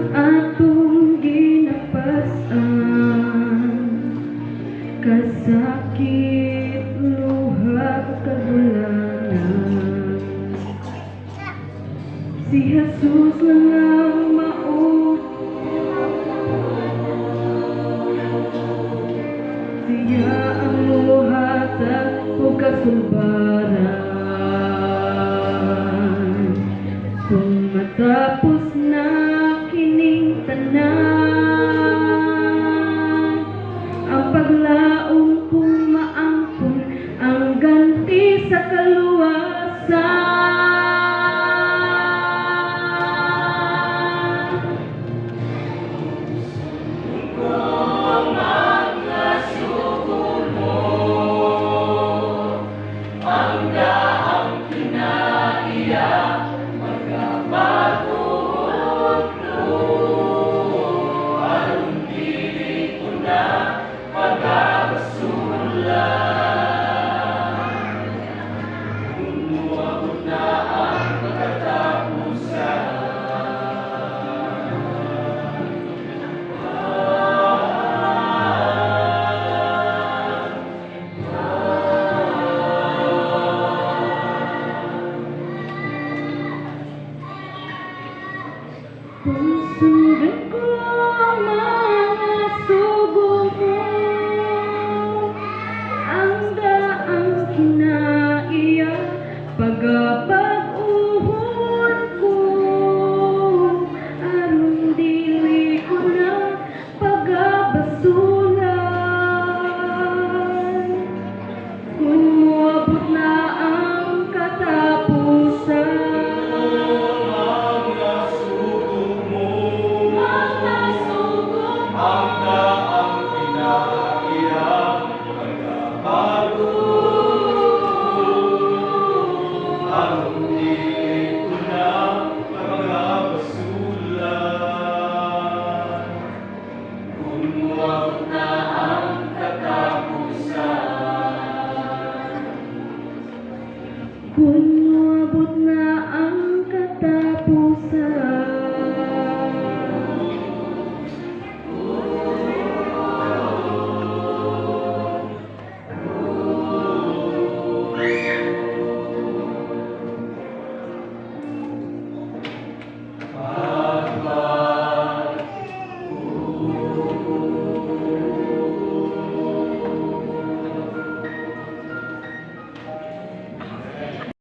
Atong ginapasan, kasakit, luha, kagulangan. Si Jesus lang ang mao, siya ang muhatag o kasulbaran. Kung matapos na kining tanan, ang paglaong kung maangkon ang ganti sa kaluwasan. Kung mga sugo mo ang daang kinaiya, pusugan ko ang mga sugo mo, ang daang kinaiya, pagapag-uhon ko, aron dili ko na pagabasulan. Kung moabot na ang katapusan, Ang